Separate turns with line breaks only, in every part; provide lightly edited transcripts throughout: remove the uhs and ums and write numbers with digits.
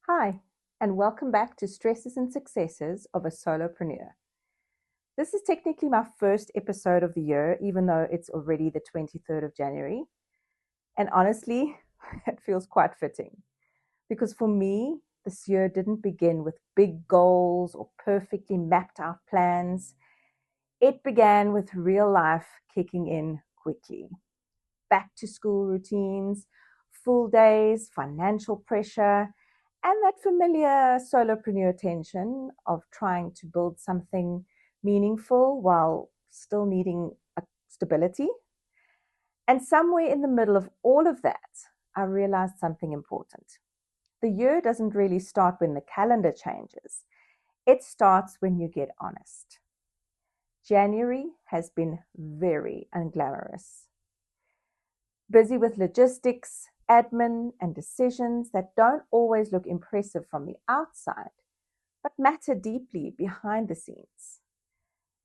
Hi, and welcome back to Stresses and Successes of a Solopreneur. This is technically my first episode of the year, even though it's already the 23rd of January. And honestly, it feels quite fitting because for me, this year didn't begin with big goals or perfectly mapped out plans. It began with real life kicking in quickly. Back to school routines, full days, financial pressure, and that familiar solopreneur tension of trying to build something meaningful while still needing a stability. And somewhere in the middle of all of that, I realized something important. The year doesn't really start when the calendar changes. It starts when you get honest. January has been very unglamorous. Busy with logistics, admin, and decisions that don't always look impressive from the outside, but matter deeply behind the scenes.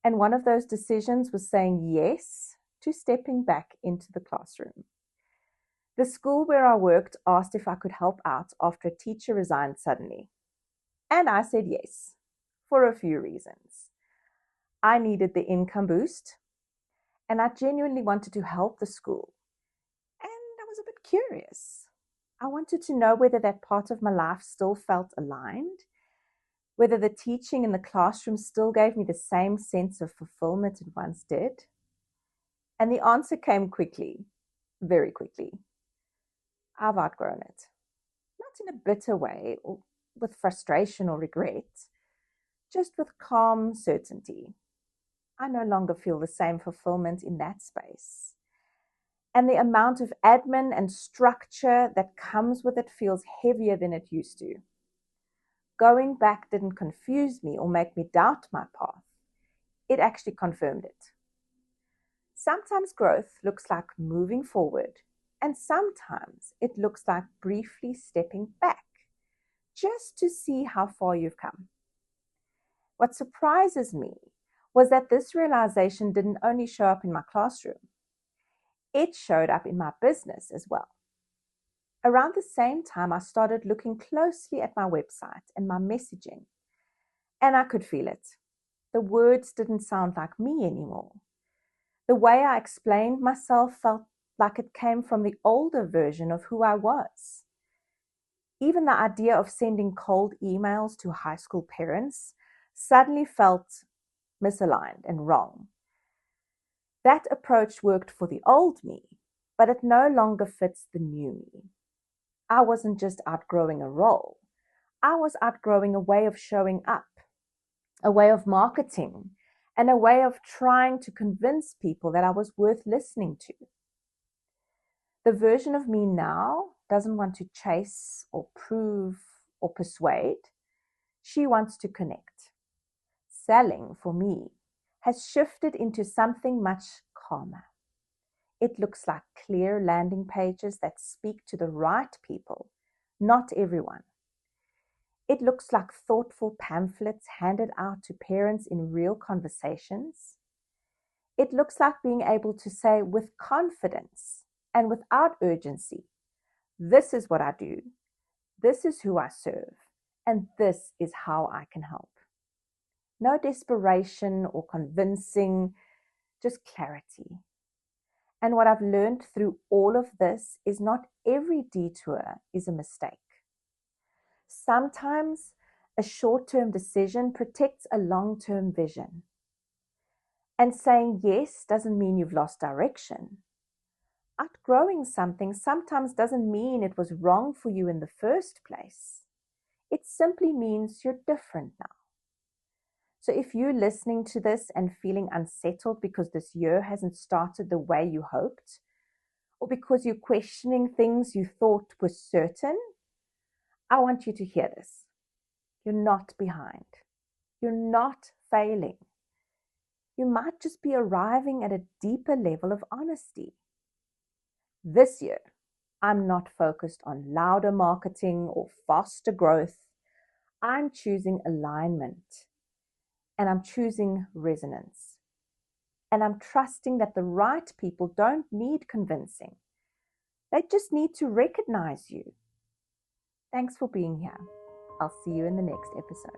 And one of those decisions was saying yes to stepping back into the classroom. The school where I worked asked if I could help out after a teacher resigned suddenly. And I said yes, for a few reasons. I needed the income boost, and I genuinely wanted to help the school. And I was a bit curious. I wanted to know whether that part of my life still felt aligned, whether the teaching in the classroom still gave me the same sense of fulfillment it once did. And the answer came quickly, very quickly. I've outgrown it. Not in a bitter way or with frustration or regret, just with calm certainty. I no longer feel the same fulfillment in that space. And the amount of admin and structure that comes with it feels heavier than it used to. Going back didn't confuse me or make me doubt my path. It actually confirmed it. Sometimes growth looks like moving forward, and sometimes it looks like briefly stepping back, just to see how far you've come. What surprises me was that this realization didn't only show up in my classroom, it showed up in my business as well. Around the same time, I started looking closely at my website and my messaging, and I could feel it. The words didn't sound like me anymore. The way I explained myself felt like it came from the older version of who I was. Even the idea of sending cold emails to high school parents suddenly felt misaligned and wrong. That approach worked for the old me, but it no longer fits the new me. I wasn't just outgrowing a role. I was outgrowing a way of showing up, a way of marketing, and a way of trying to convince people that I was worth listening to. The version of me now doesn't want to chase or prove or persuade. She wants to connect. Selling, for me, has shifted into something much calmer. It looks like clear landing pages that speak to the right people, not everyone. It looks like thoughtful pamphlets handed out to parents in real conversations. It looks like being able to say with confidence and without urgency, this is what I do, this is who I serve, and this is how I can help. No desperation or convincing, just clarity. And what I've learned through all of this is not every detour is a mistake. Sometimes a short-term decision protects a long-term vision. And saying yes doesn't mean you've lost direction. Outgrowing something sometimes doesn't mean it was wrong for you in the first place. It simply means you're different now. So if you're listening to this and feeling unsettled because this year hasn't started the way you hoped, or because you're questioning things you thought were certain, I want you to hear this. You're not behind. You're not failing. You might just be arriving at a deeper level of honesty. This year, I'm not focused on louder marketing or faster growth. I'm choosing alignment, and I'm choosing resonance. And I'm trusting that the right people don't need convincing. They just need to recognize you. Thanks for being here. I'll see you in the next episode.